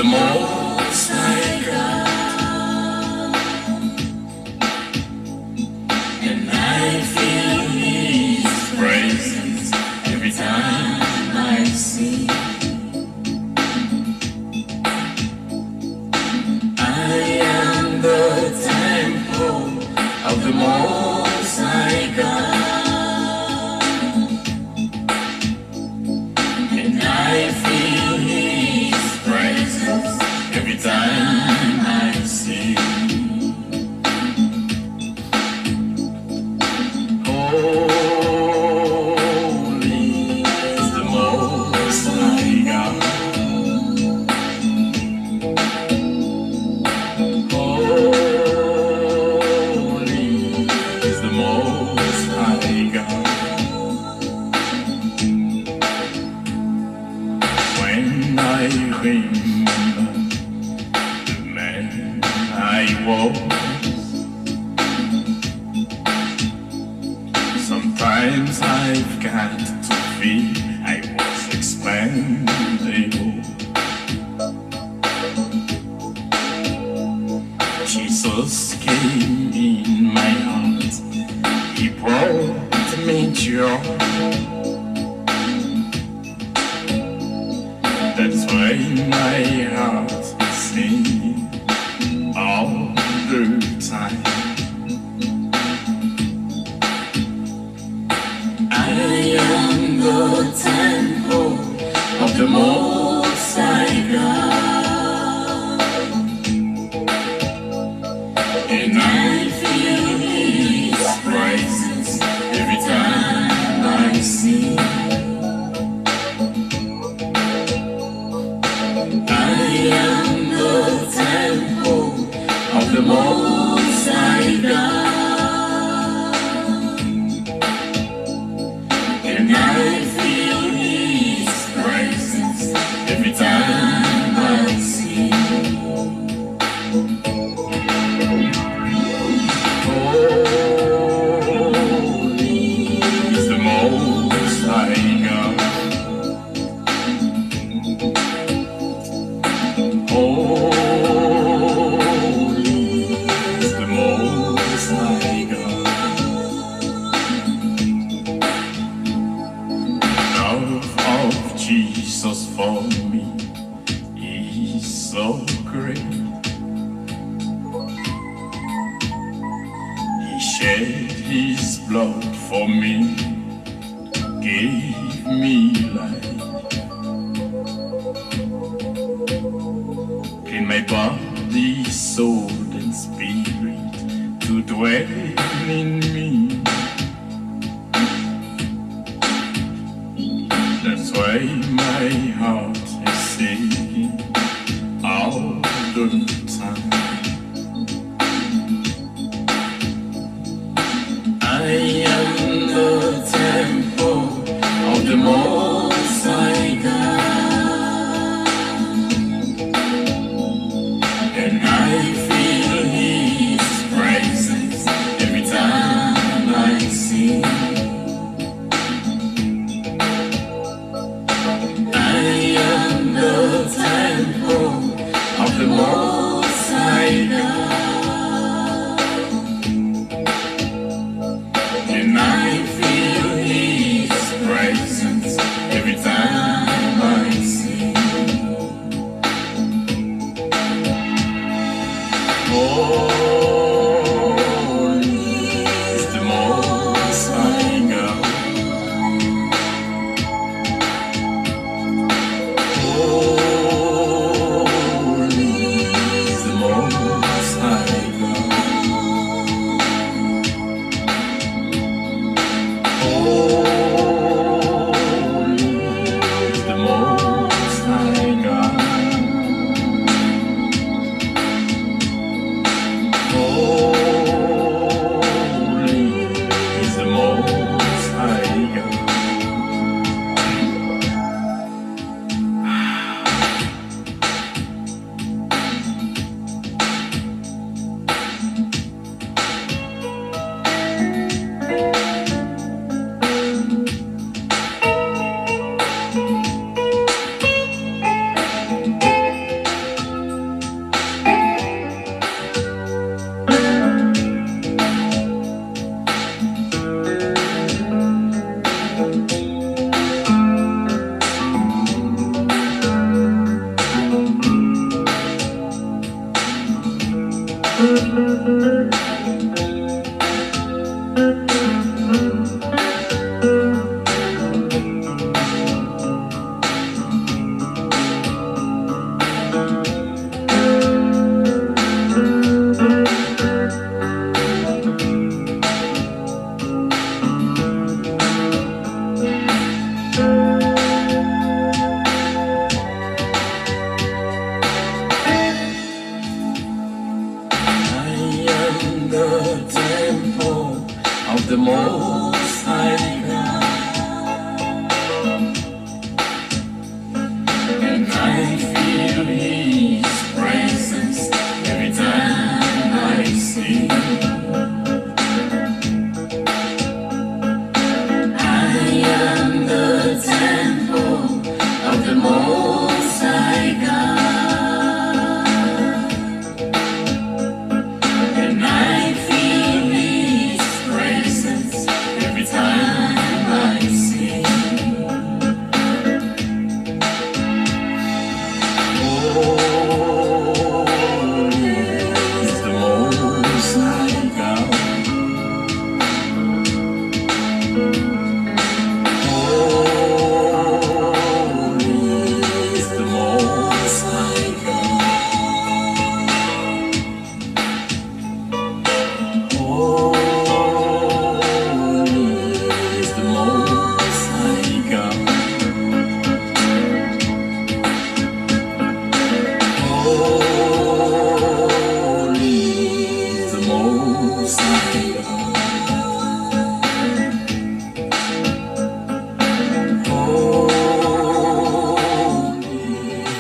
the Most High God, and I feel His presence every time I see. I am the temple of the Most High God, and I feel His presence every time I see. Holy is the Most High God. Holy is the Most High God. When I remember the man I was, sometimes I've got to feel I was expendable. Jesus came in my heart, He brought me joy. That's why my heart is singing all the time. I am the temple of the Most High God, and I feel His presence every time I see. I am the temple of the Most High God, and I feel His presence every time I see. Holy is the Most High God. Holy is the Most High God. Love of Jesus for me is so great. He shed His blood for me, gave me life. Clean my body, soul, and spirit to dwell in me. That's why my heart is singing all the time. I am the temple of the Most High God, and I feel His presence every time I see. I am the temple of the Most High God, and I feel His presence every time I see. Holy is the Most High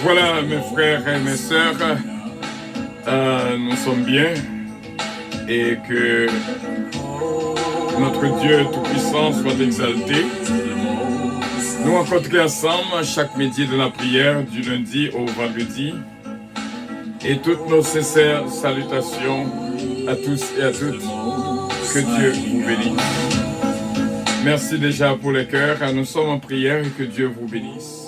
Voilà, mes frères et mes sœurs, nous sommes bien et que notre Dieu Tout-Puissant soit exalté. Nous rencontrons ensemble chaque midi de la prière du lundi au vendredi et toutes nos sincères salutations à tous et à toutes. Que Dieu vous bénisse. Merci déjà pour les cœurs. Nous sommes en prière et que Dieu vous bénisse.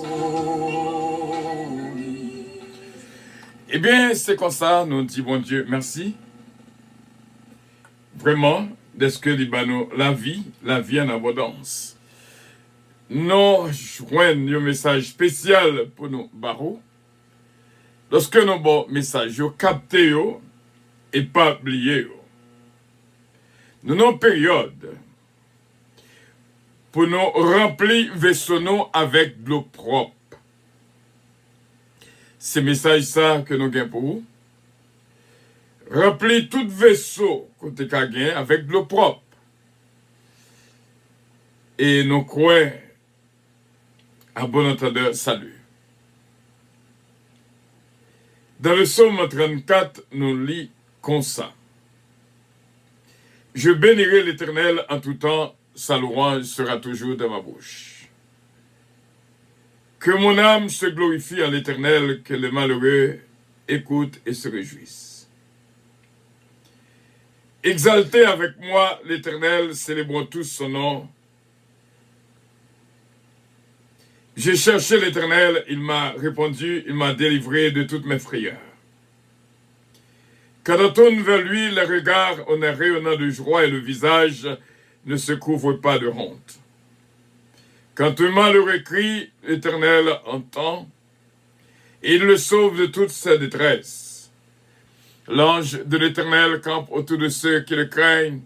Eh bien, c'est comme ça, nous disons, bon Dieu, merci. Vraiment, d'être que la vie en abondance. Nous joignons un message spécial pour nous, barreaux. Lorsque nous avons un message, capté et pas oublié. Nous avons une période pour nous remplir vaisseau avec de l'eau propre. C'est le message ça que nous avons pour vous. Remplir tout vaisseau côté Kaguen avec de l'eau propre. Et nous croyons à bon entendeur salut. Dans le psaume 34, nous lisons comme ça. Je bénirai l'Éternel en tout temps, sa louange sera toujours dans ma bouche. Que mon âme se glorifie à l'Éternel, que les malheureux écoutent et se réjouissent. Exaltez avec moi l'Éternel, célébrons tous son nom. J'ai cherché l'Éternel, il m'a répondu, il m'a délivré de toutes mes frayeurs. Quand on tourne vers lui, le regard en est rayonnant de joie et le visage ne se couvre pas de honte. Quand un malheureux crie, l'Éternel entend, et il le sauve de toute sa détresse. L'ange de l'Éternel campe autour de ceux qui le craignent,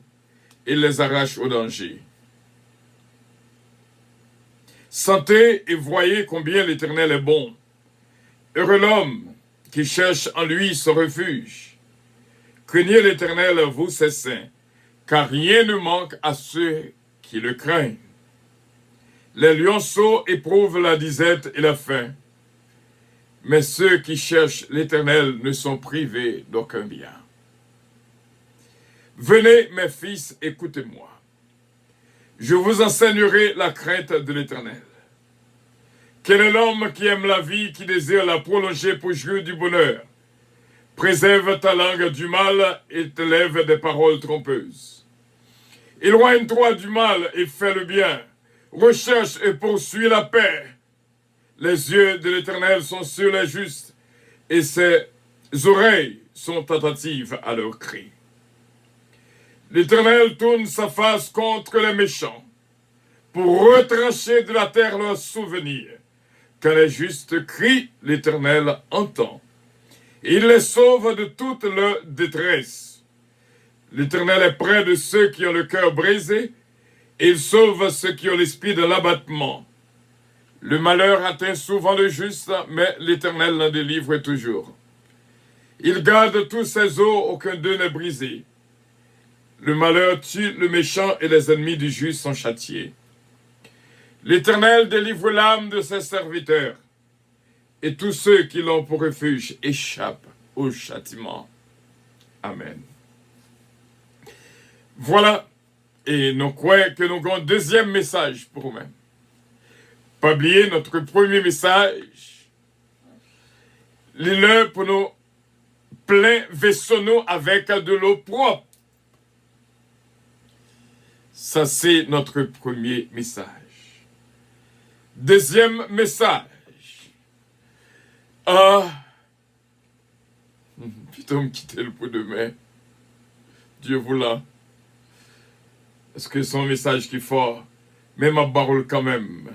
et les arrache au danger. Sentez et voyez combien l'Éternel est bon. Heureux l'homme qui cherche en lui son refuge. Craignez l'Éternel, vous ses saints, car rien ne manque à ceux qui le craignent. Les lionceaux éprouvent la disette et la faim, mais ceux qui cherchent l'Éternel ne sont privés d'aucun bien. Venez, mes fils, écoutez-moi. Je vous enseignerai la crainte de l'Éternel. Quel est l'homme qui aime la vie, qui désire la prolonger pour jouir du bonheur? Préserve ta langue du mal et te lève des paroles trompeuses. Éloigne-toi du mal et fais le bien. Recherche et poursuis la paix. Les yeux de l'Éternel sont sur les justes et ses oreilles sont attentives à leurs cris. L'Éternel tourne sa face contre les méchants pour retrancher de la terre leurs souvenirs. Quand les justes crient, l'Éternel entend. Il les sauve de toute leur détresse. L'Éternel est près de ceux qui ont le cœur brisé, et il sauve ceux qui ont l'esprit de l'abattement. Le malheur atteint souvent le juste, mais l'Éternel l'en délivre toujours. Il garde tous ses os, aucun d'eux n'est brisé. Le malheur tue le méchant et les ennemis du juste sont châtiés. L'Éternel délivre l'âme de ses serviteurs, et tous ceux qui l'ont pour refuge échappent au châtiment. Amen. Voilà, et nous croyons que nous avons un deuxième message pour nous-mêmes. Pas oublier notre premier message, lis-le pour nous plein vaisseau nous avec de l'eau propre. Ça, c'est notre premier message. Deuxième message. Putain, me quitter le pot de main. Dieu vous l'a. Est-ce que c'est un message qui est fort? Mais ma parole quand même.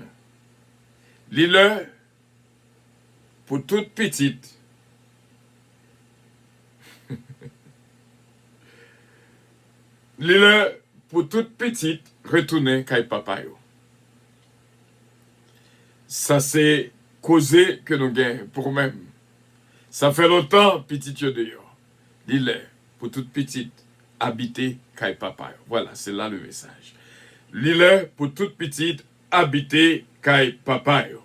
Lis-le pour toute petite. Lis-le pour toute petite. Retourner kay papa yo. Ça c'est causé que nous gagnons pour même. Ça fait longtemps, petit yo de yo. Lis-le pour toute petite. Habiter kay papa yo. Voilà, c'est là le message. Lis-le pour toute petite. Habiter kay papa yo.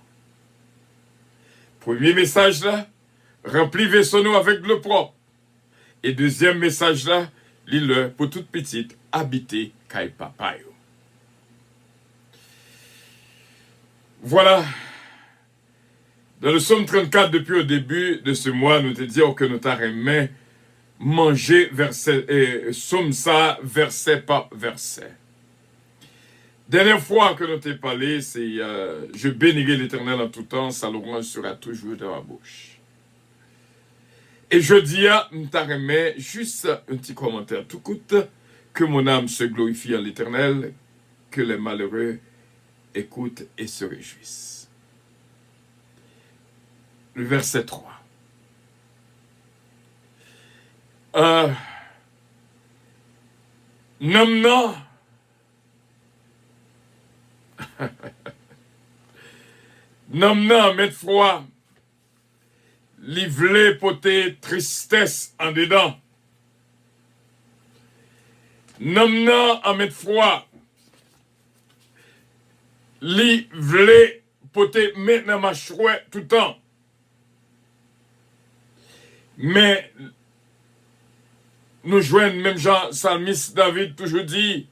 Premier message là, remplis vaisseau nous avec l'eau propre. Et deuxième message là, lis-le pour toute petite, habiter kay papa yo. Voilà. Dans le psaume 34, depuis le début de ce mois, nous te disons que nous t'arrêtons manger psaume ça, verset par verset. Dernière fois que nous t'ai parlé, c'est je bénirai l'Éternel en tout temps, sa louange sera toujours dans ma bouche. Et je dis à m'taremé juste un petit commentaire tout coûte, que mon âme se glorifie en l'Éternel, que les malheureux écoutent et se réjouissent. Le verset 3. Non. Non, mettre froid, livrer poté tristesse en dedans. Non, en mettre froid, livrer poté maintenant ma chouette tout le temps. Mais nous joignons même Jean Salmiste David toujours dit,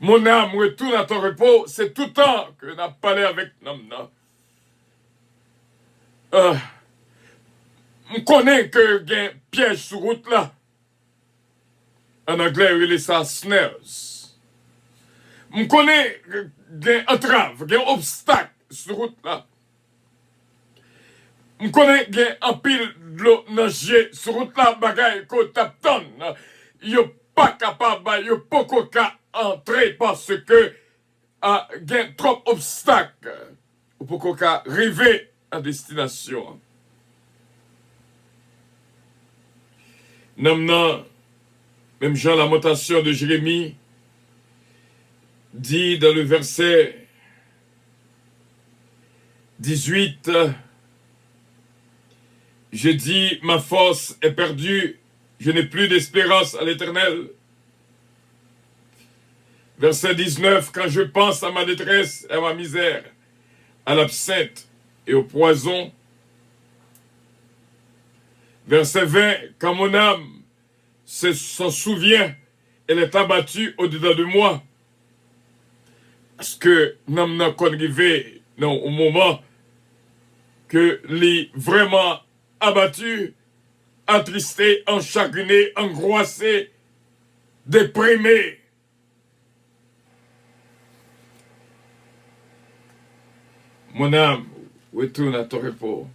mon âme retourne à ton repos, c'est tout le temps que nous avons parlé avec Namna. Je connais que il y a un piège sur route là. En anglais, il est ça snares. Je connais qu'il y a un entrave, qu'il y a un obstacle sur route là. Je connais qu'il y a un pile de l'eau nager sur route là, bagaille qu'on tape tonne. Il n'est pas capable, il n'est pas capable entrer parce que il y a trop d'obstacles pour qu'on arrive à destination. Non, même Jean Lamentation de Jérémie dit dans le verset 18, je dis, ma force est perdue, je n'ai plus d'espérance à l'Éternel. Verset 19, quand je pense à ma détresse et à ma misère, à l'absinthe et au poison. Verset 20, quand mon âme s'en souvient, elle est abattue au-dedans de moi. Parce que nous n'avons pas arrivé au moment que les vraiment abattus, attristés, enchagrinés, angoissés, déprimés. Mon âme, retourne à ton repos.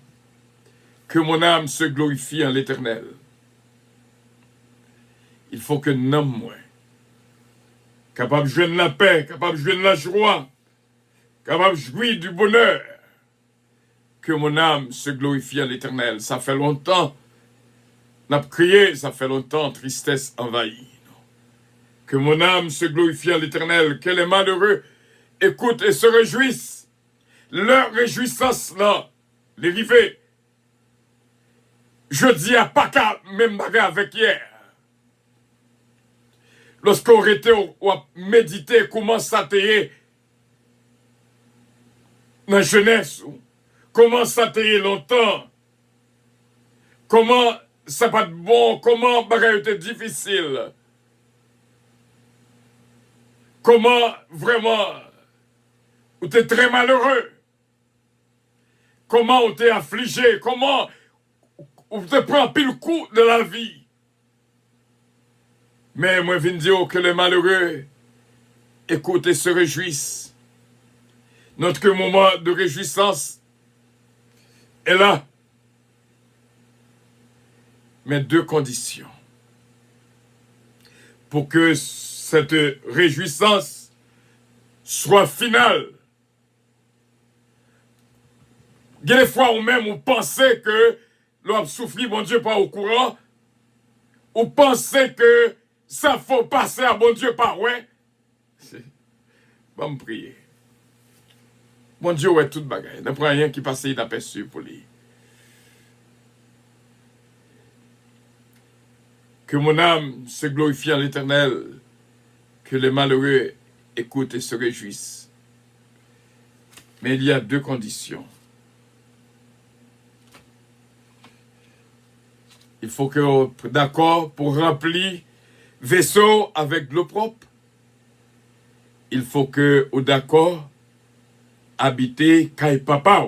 Que mon âme se glorifie en l'Éternel. Il faut que nous sommes moins. Capable de jouer de la paix, capable de jouer de la joie, capable de jouir du bonheur. Que mon âme se glorifie en l'Éternel. Ça fait longtemps, n'a crié, ça fait longtemps, tristesse envahie. Que mon âme se glorifie en l'Éternel, que les malheureux écoutent et se réjouissent. Leur réjouissance là, les rivets. Je dis à pas qu'à même bagarre avec hier. lorsqu'on était ou méditer comment ça t'est dans la jeunesse, comment ça t'est longtemps, comment ça va être bon, comment bagaille était difficile, comment vraiment ou t'es très malheureux, comment on t'est affligé, comment on te prend pile coup de la vie. Mais moi, je viens dire que les malheureux écoutent et se réjouissent. Notre moment de réjouissance est là. Mais deux conditions. Pour que cette réjouissance soit finale. Il y a des fois où même on pensait que l'on souffrit, bon Dieu, pas au courant. On pensait que ça faut passer à bon Dieu par ouais. Bon, me prier. Bon Dieu, ouais, toute bagaille. Ne prend rien qui passe inaperçu pour lui. Que mon âme se glorifie en l'Éternel, que les malheureux écoutent et se réjouissent. Mais il y a deux conditions. Il faut que, d'accord, pour remplir vaisseau avec de l'eau propre, il faut que, au d'accord, habiter Kai Papa.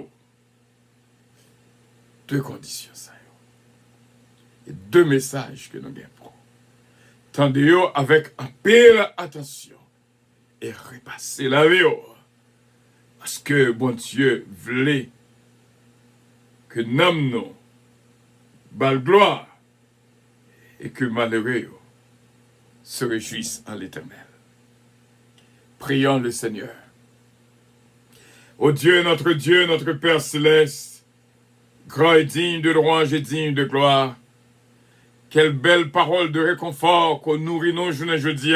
Deux conditions, ça. Et deux messages que nous avons. Tendez-vous avec un peu attention et repassez la vie. Parce que bon Dieu voulait que nous bal gloire et que malheureux se réjouissent en l'Éternel. Prions le Seigneur. Ô Dieu, notre Père céleste, grand et digne de louange et digne de gloire, quelle belle parole de réconfort qu'on nourrit nos journées jeudi.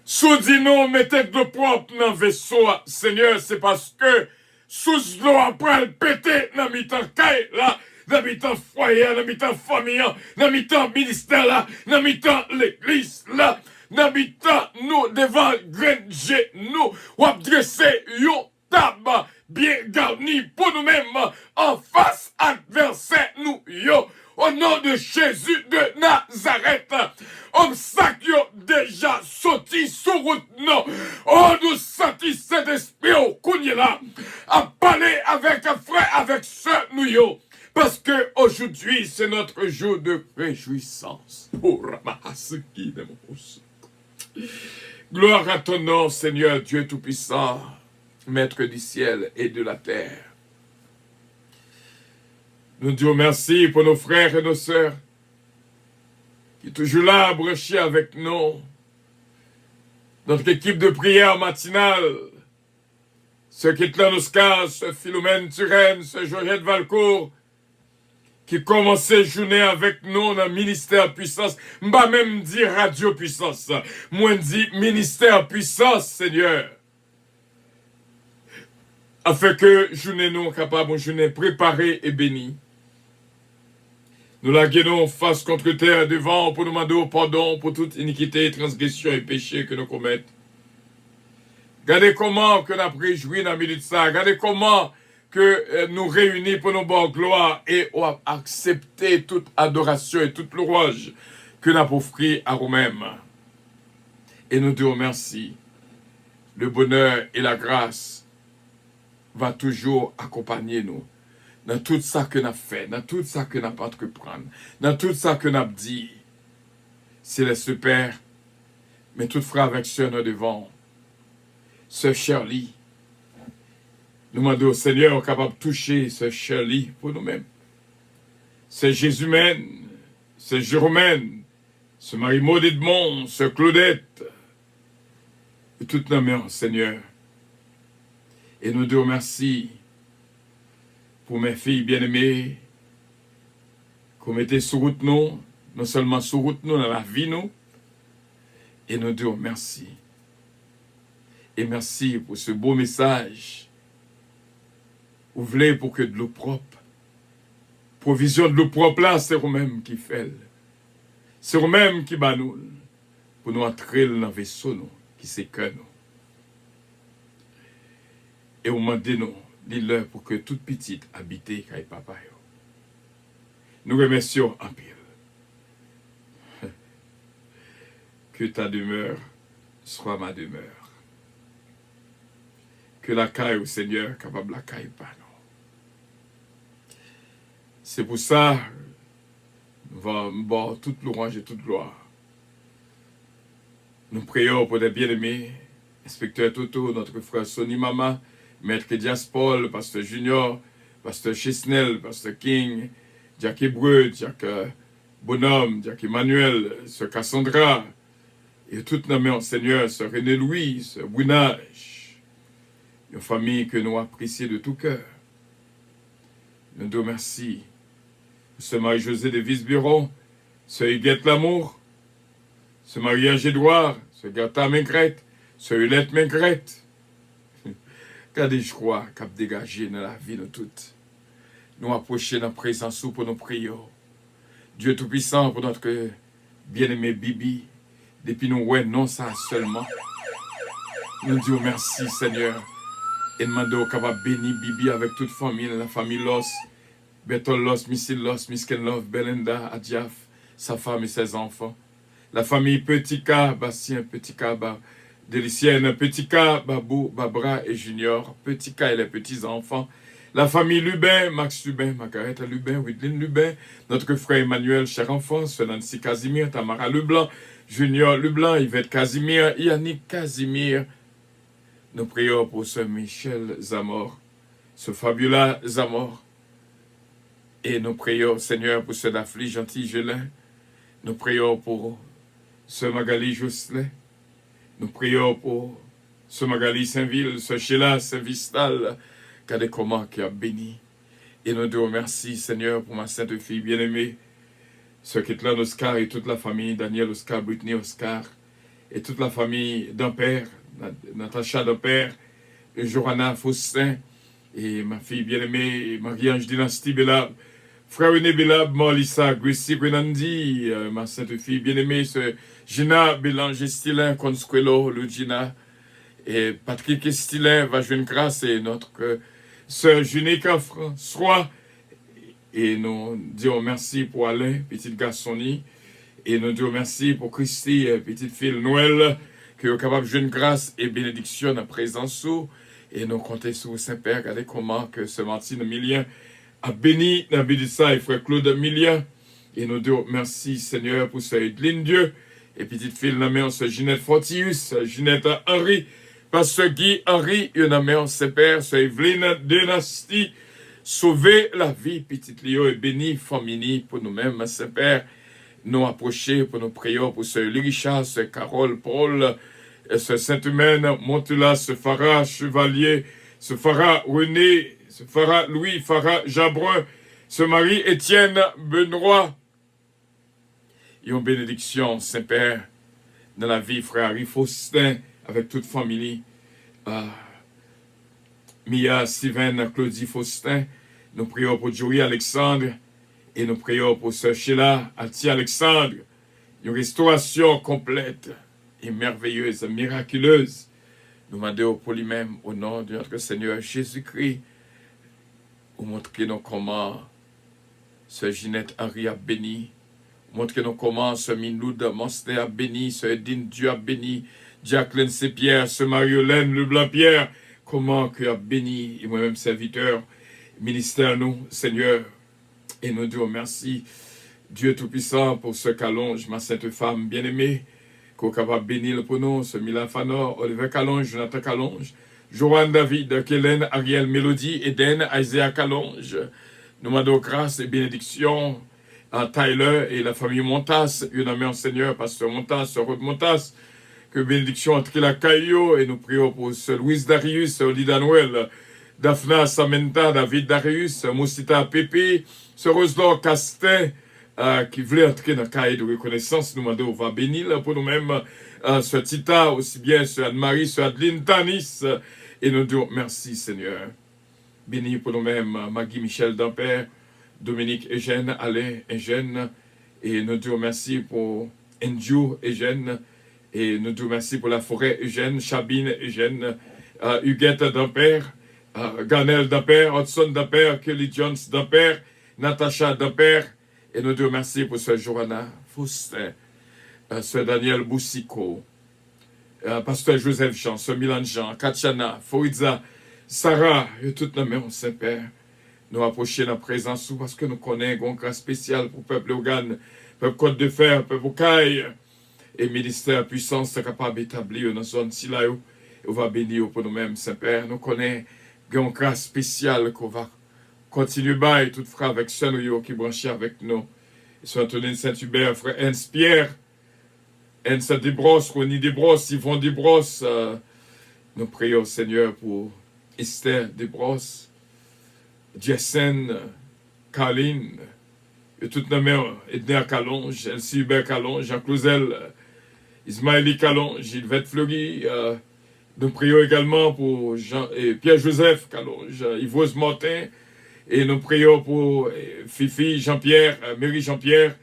Soudis-nous, mettez de l'eau propre dans le vaisseau, Seigneur, c'est parce que sous l'eau après le péter dans mi-temps caille là, dans mi-temps foyer, dans mi-temps famille, dans mi-temps ministère là, dans mi-temps l'église là, dans mi-temps nous devant granger nous, ou dresser yon table bien garni pour nous-mêmes en face adversaire nous yo. Au nom de Jésus de Nazareth, obstacle déjà sorti sur route non. Oh, nous sentis cet esprit au cougné là, à parler avec un frère, avec ce nous yo. Parce que aujourd'hui, c'est notre jour de réjouissance. Oh, gloire à ton nom, Seigneur Dieu Tout-Puissant, Maître du ciel et de la terre. Nous disons merci pour nos frères et nos sœurs qui sont toujours là à brocher avec nous. Notre équipe de prière matinale, ce Kitlan Oscar, ce Philomène Turenne, ce Georgette Valcourt, qui commençait journée avec nous dans le ministère puissance. M'ba même dire radio puissance. Moi dit ministère puissance, Seigneur. Afin que journée nous capable, journée préparée et bénie. Nous la guédons face contre terre devant pour nous demander pardon pour toute iniquité, transgression et péché que nous commettons. Regardez comment que nous avons réjoui dans le milieu de ça. Regardez comment que nous réunis pour nos bonnes gloires et accepter toute adoration et toute louange que nous avons offert à nous-mêmes. Et nous disons merci. Le bonheur et la grâce va toujours accompagner nous. Dans tout ça que nous avons fait, dans tout ça que nous avons entreprendre, dans tout ça que nous avons dit, c'est le super, mais tout frère avec sœur nous devant. Sœur Shirley, nous demandons au Seigneur capable de toucher Sœur Shirley pour nous-mêmes. C'est Jésus-mène, c'est Jérôme, c'est Marie-Maud Edmond, c'est Claudette, et toutes nos mères, Seigneur. Et nous disons merci pour mes filles bien-aimées, qu'on mettait sur route nous, non seulement sur route nous, dans la vie nous, et nous disons merci. Et merci pour ce beau message. Vous voulez pour que de l'eau propre, provision de l'eau propre là, c'est vous-même qui fait. C'est vous-même qui bat nous, pour nous entrer dans le vaisseau, nous, qui c'est que nous. Et vous demandez nous, dis-leur pour que toute petite habite avec papa. Nous remercions en pile. Que ta demeure soit ma demeure. Que la caille au Seigneur capable la caille pas nous. C'est pour ça, nous allons boire toute louange et toute gloire. Nous prions pour les bien-aimés, inspecteur Toto, notre frère Sonny Mama, maître Diaspol, pasteur Junior, pasteur Chesnel, pasteur King, Jacques Breu, Jacques Bonhomme, Jacques Emmanuel, sœur Cassandra, et toutes nos mères, Seigneur, sœur René Louis, sœur Bounage, une famille que nous apprécions de tout cœur. Nous te remercions. Sœur Marie-Josée de Visburon, sœur Huguette Lamour, sœur Marie-Ange Édouard, sœur Gerta Mengrette, sœur Hulette Mengrette. Quand des joies qui ont dégagé dans la vie de toutes. Nous approcher dans la présence pour nos prières. Dieu Tout-Puissant pour notre bien-aimé Bibi. Depuis nous, ouais, non ça seulement. Nous disons merci Seigneur. Et demandons capable bénir Bibi avec toute famille, la famille Los, Bertol Los, Missy Los, Misken Love, Belinda, Adjaf, sa femme et ses enfants. La famille Petit K, Bastien, Petit K, Délicienne, Petit K, Babou, Babra et Junior, Petit K et les petits-enfants. La famille Lubin, Max Lubin, Margaret Lubin, Widlin Lubin, notre frère Emmanuel, cher enfant, Sœur Nancy Casimir, Tamara Leblanc, Junior Leblanc, Yvette Casimir, Yannick Casimir. Nous prions pour ce Michel Zamor, ce Fabiola Zamor. Et nous prions, Seigneur, pour ce Dafli Gentil Gelin. Nous prions pour ce Magali Jocelyn. Nous prions pour ce Magali Saint-Ville, ce Sheila Saint-Vistal, Kade Koma qui a béni. Et nous te remercions, Seigneur, pour ma sainte fille bien-aimée, ce Kitlan Oscar et toute la famille, Daniel Oscar, Brittany Oscar, et toute la famille d'Ampère, Natacha d'Ampère, et Johanna Faustin, et ma fille bien-aimée, Marie-Ange Dynastie Belab, frère René Belab, Morlissa, Grissi Brenandi, ma sainte fille bien-aimée, ce Gina Bélanger Stilin, Consuelo, Lugina, et Patrick Estilin, va jouer une grâce, et notre sœur Junica François, et nous disons merci pour Alain, petite garçonnie, et nous disons merci pour Christy, petite fille Noël, qui est capable de jouer une grâce et bénédiction en présence, et nous comptons sur vous, Saint-Père, regardez comment que ce Martine Milien a béni Nabidissa et frère Claude Milien, et nous disons merci Seigneur pour ce Edline Dieu, et petite fille nommée ce Ginette Fortius, Ginette Henry, Pasteur Guy Henry, une nommée Saint-Père, ce Evelyne Dynastie, sauver la vie, petite Léo, et béni, famille, pour nous-mêmes, Saint-Père, nous approcher pour nos prières, pour ce Richard, ce Carole, Paul, ce Saint-Humaine, Montula, ce Farah Chevalier, ce Farah René, ce Farah Louis, Farah Jabrun, ce Marie-Étienne Benoît. Et en bénédiction, Saint-Père, dans la vie, frère Harry Faustin, avec toute famille, Mia, Steven, Claudie Faustin, nous prions pour Joey Alexandre, et nous prions pour Sœur Sheila, Alti Alexandre, une restauration complète et merveilleuse, miraculeuse. Nous demandons pour lui-même, au nom de notre Seigneur Jésus-Christ, vous montrez-nous comment Sœur Ginette Henry a béni, montrez-nous comment Sœur Minoud Monster a béni, Sœur Edine Dieu a béni, Jacqueline C-Pierre, Sœur Marie-Hélène Leblanc-Pierre, comment que a béni, et moi-même serviteur, ministère nous, Seigneur, et nous disons merci, Dieu Tout-Puissant, pour ce qu'allonge ma sainte femme bien-aimée, qu'on est capable de bénir pour nous, ce Milan Fanor, Oliver Calonge, Jonathan Calonge, Joanne David, Kellen, Ariel Mélodie, Eden, Isaiah Calonge. Nous demandons grâce et bénédiction à Tyler et la famille Montas, une amie en Seigneur, Pasteur Montas, Sœur Rod Montas, que bénédiction entre la Caillot, et nous prions pour Sœur Louise Darius, Olida Noël, Daphna Samenta, David Darius, Moussita Pépé, Sœur Roselor Castin, qui voulait entrer dans le cahier de reconnaissance, nous demandons, on va bénir pour nous-mêmes, Sœur Tita, aussi bien Sœur Anne-Marie, Sœur Adeline Tanis, et nous disons merci Seigneur. Bénis pour nous-mêmes, Maggie Michel Dampère, Dominique Eugène, Alain Eugène, Et nous te remercions pour Andrew Eugène. Et nous te remercions pour la forêt Eugène, Chabine Eugène, Huguette d'Ampère, Garnel d'Ampère, Hudson d'Ampère, Kelly Jones d'Ampère, Natacha d'Ampère. Et nous te remercions pour ce Johanna Faustin, ce Daniel Boussico, Pasteur Joseph Jean, ce Milan Jean, Kachana, Fouiza, Sarah, et toutes nos mères, Saint-Père. Nous approcher la présence parce que nous connaissons un grâce spécial pour le peuple Ogan, peuple Côte de Fer, peuple Okaï, et ministère puissance capable d'établir dans zone si là, et on va bénir pour nous-mêmes, Saint-Père. Nous connaissons un grâce spécial qu'on va continuer à tout frère avec ceux qui branchent avec nous. Saint Antonin Saint-Hubert, frère Hans Pierre, Hans Desbrosses, Ronnie Desbrosses, Yvon Desbrosses. Nous prions, Seigneur, pour Esther Desbrosses, Jessène, Caroline, et toutes nos mères, Edna Calonge, Elsie Hubert Calonge, Jean Clouzel, Ismaëli Calonge, Yvette Fleury. Nous prions également pour Pierre-Joseph Calonge, Yvose Martin, et nous prions pour Fifi Jean-Pierre, Mary Jean-Pierre,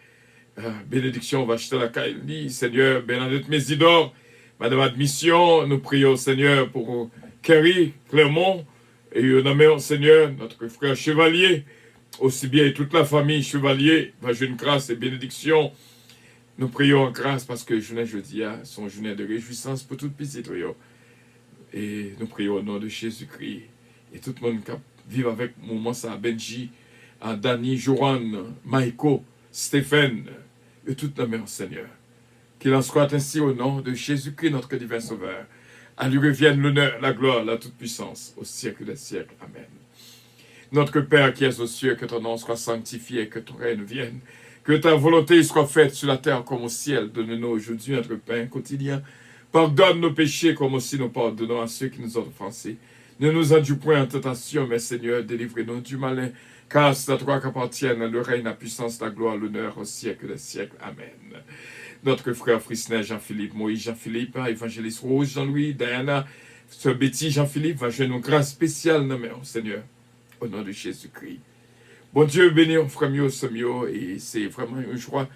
bénédiction Vacheta la Kaili, Seigneur Bernadette Mésidor, Madame Admission. Nous prions, Seigneur, pour Kerry Clermont, et nous nommons, Seigneur, notre frère Chevalier, aussi bien et toute la famille Chevalier, va jouer une grâce et bénédiction. Nous prions en grâce parce que journée jeudi sont journée de réjouissance pour toute petite. Et nous prions au nom de Jésus-Christ. Et tout le monde qui vit avec moi, ça, Benji, Dani, Joran, Maïko, Stéphane, et toute la mère, Seigneur. Qu'il en soit ainsi au nom de Jésus-Christ, notre divin Sauveur. À lui revienne l'honneur, la gloire, la toute-puissance, au siècle des siècles. Amen. Notre Père qui es aux cieux, que ton nom soit sanctifié, que ton règne vienne, que ta volonté soit faite sur la terre comme au ciel. Donne-nous aujourd'hui notre pain quotidien. Pardonne nos péchés comme aussi nous pardonnons à ceux qui nous ont offensés. Ne nous induis point en tentation, mais Seigneur, délivre-nous du malin, car c'est à toi qu'appartiennent le règne, la puissance, la gloire, l'honneur au siècle des siècles. Amen. Notre frère Frisnet, Jean-Philippe, Moïse, Jean-Philippe, évangéliste Rose, Jean-Louis, Diana, Sœur Betty, Jean-Philippe, va jouer une grâce spéciale, nommée au Seigneur, au nom de Jésus-Christ. Bon Dieu, béni, on fera mieux, et c'est vraiment une joie.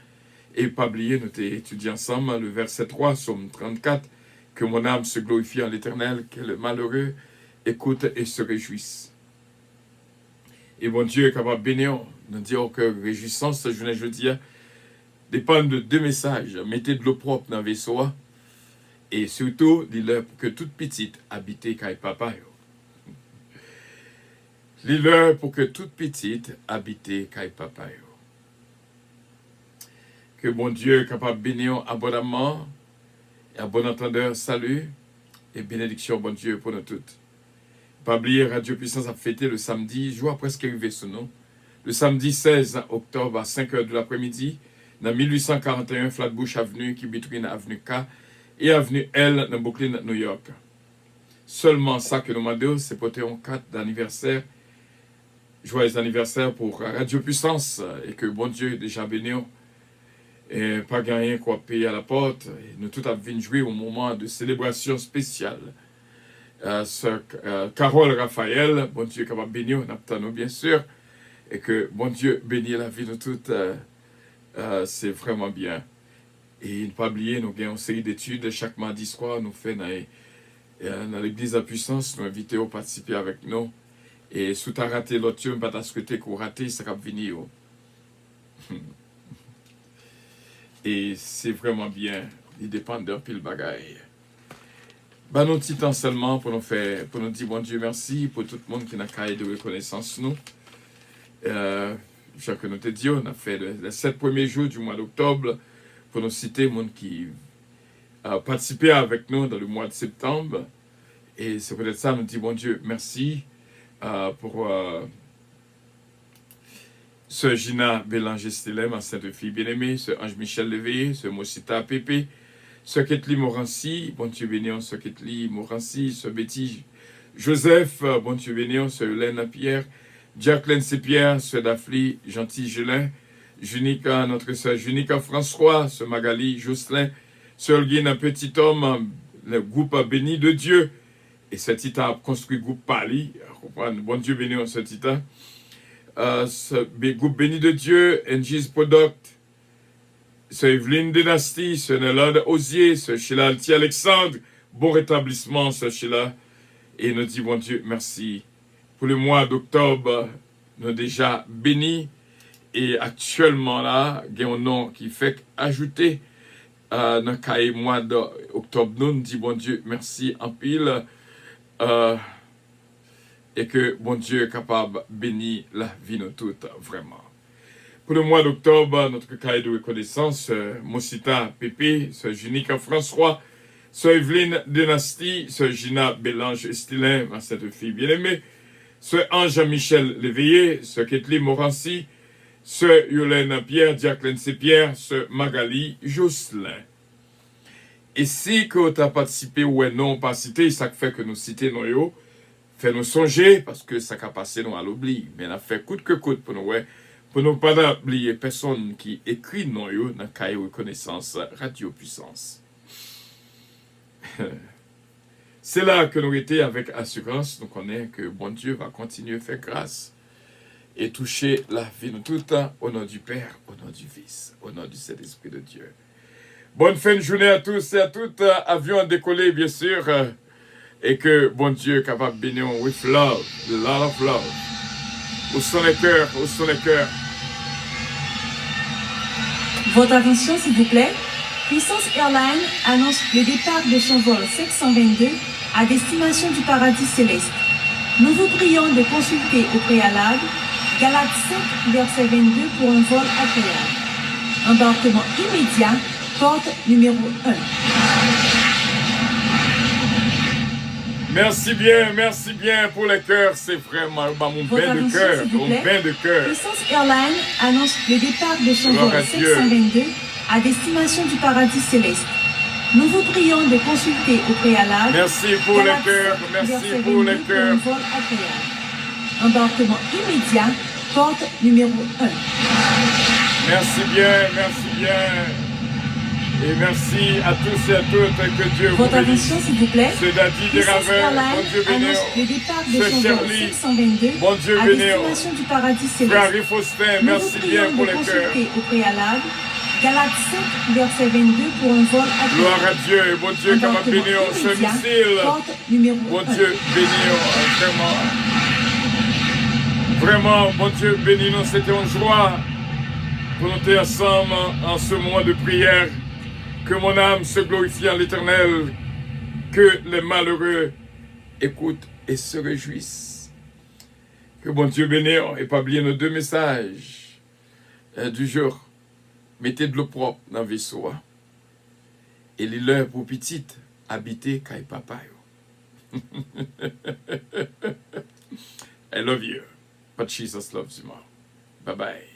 Et pas oublier, nous étudions ensemble le verset 3, Psaume 34, que mon âme se glorifie en l'Éternel, que le malheureux écoute et se réjouisse. Et mon Dieu est capable de bénir, nous dire que réjouissance, ce journée jeudi, dépend de deux messages. Mettez de l'eau propre dans le vaisseau, et surtout, dis-leur pour que toute petite habite caille papa. Dis-leur pour que toute petite habite caille papa. Que bon Dieu est capable de bénir abondamment, et à bon entendeur, salut et bénédiction, bon Dieu, pour nous toutes. Pas oublier, Radio Puissance a fêté le samedi, jour presque arrivé sur nous, le samedi 16 octobre à 5 h de l'après-midi, dans 1841 Flatbush Avenue, qui between Avenue K et Avenue L dans Brooklyn, New York. Seulement ça que nous demandons, c'est pour un 4 d'anniversaire, joyeux anniversaire pour Radio Puissance, et que bon Dieu est déjà béni. Et pas gagné quoi payer à la porte. Et nous tous avons joué au moment de célébration spéciale. Carole Raphaël, bon Dieu capable de bénir, nous bien sûr. Et que bon Dieu bénisse la vie de toutes. C'est vraiment bien. Et ne pas oublier, nous avons une série d'études. Chaque mardi soir, nous faisons dans l'église à puissance, nous invitons à participer avec nous. Et si tu as raté l'autre, tu n'as pas souhaité qu'on rate, ça va venir. Et c'est vraiment bien. Il dépend d'un pile bagaille. Ben, nous petit temps seulement pour nous dire bon Dieu merci pour tout le monde qui n'a qu'à de reconnaissance nous. Chaque nous te dit, on a fait les 7 premiers jours du mois d'octobre pour nous citer les gens qui a participé avec nous dans le mois de septembre. Et c'est peut-être ça, nous dit bon Dieu merci pour Sœur Gina Bélanger-Stelem, enceinte fille bien-aimée, Sœur Ange-Michel Léveillé, Sœur Mosita Pépé, Sœur Ketli Morancy, bon Dieu béni, Sœur Ketli Morancy, Sœur Betty Joseph, bon Dieu béni, Sœur Hélène Pierre, Jacqueline C-Pierre, Sœur Dafli, Gentil Gelin, Junica, notre Sœur Junica François, Sœur Magali Jocelyn, Sœur Guine, un petit homme, le groupe béni de Dieu, et ce titre a construit le groupe Pali, bon Dieu béni, ce groupe béni de Dieu, NG's Product, Sœur Evelyne Dynastie, Sœur Nélade Osier, Sœur Sheila Alti Alexandre, bon rétablissement, Sœur Sheila. Et nous disons, bon Dieu, merci. Pour le mois d'octobre, nous déjà bénis. Et actuellement là, il y a un nom qui fait ajouter dans le mois d'octobre. Nous disons, bon Dieu, merci en pile. Et que bon Dieu est capable de bénir la vie de toutes, vraiment. Pour le mois d'octobre, notre cahier de reconnaissance, Moussita Pépé, Sœur Junica François, Sœur Evelyne Dynastie, Sœur Gina Bélange Estilin, ma cette fille bien-aimée, Sœur Ange Michel Léveillé, Sœur Kathleen Morancy, Sœur Yolène Pierre, Jacqueline C-Pierre, Sœur Magali Jocelyn. Et si que tu as participé ou non pas cité, ça fait que nous citer nous fait nous songer, parce que ça a passé nous à l'oubli, mais on a fait coûte que coûte pour nous, pour ne pas oublier personne qui écrit non yo dans cahier reconnaissance Radio Puissance. C'est là que nous étions avec assurance, nous connaissons que bon Dieu va continuer à faire grâce et toucher la vie de tout temps au nom du Père, au nom du Fils, au nom du Saint-Esprit de Dieu. Bonne fin de journée à tous et à toutes. Avion à décoller, bien sûr, et que bon Dieu est capable de bénir with love, the lot of love. Où sont les cœurs, où sont les cœurs? Votre attention, s'il vous plaît. Puissance Airlines annonce le départ de son vol 722 à destination du paradis céleste. Nous vous prions de consulter au préalable Galates 5, verset 22 pour un vol agréable. Embarquement immédiat, porte numéro 1. Merci bien pour les cœurs, c'est vraiment mon bain de cœur, mon bain de cœur. Puissance Airlines annonce le départ de son vol 722 à destination du paradis céleste. Nous vous prions de consulter au préalable. Merci pour les cœurs, merci pour les cœurs. Vol agréable. Embarquement immédiat, porte numéro 1. Merci bien. Et merci à tous et à toutes, que Dieu vous bénisse. Votre attention, s'il vous plaît. C'est Daddy Desravin, bon Dieu bénir. Le départ de son vol 722 bon Dieu à bénir. destination du paradis céleste. Frère Faustin, merci bien pour les cœurs. Au préalable, Galates 5, verset 22 pour un vol agréable. Gloire à Dieu, bon Dieu, capable de bénir ce missile. Bon Dieu, bénir, vraiment, bon Dieu, bénis-nous, c'était une joie pour nous être ensemble en ce mois de prière. Que mon âme se glorifie en l'Éternel, que les malheureux écoutent et se réjouissent. Que bon Dieu bénisse et pas oublier nos deux messages du jour. Mettez de l'eau propre dans le vaisseau. Et les leurs pour petites, habiter caille papa. I love you, but Jesus loves you more. Bye bye.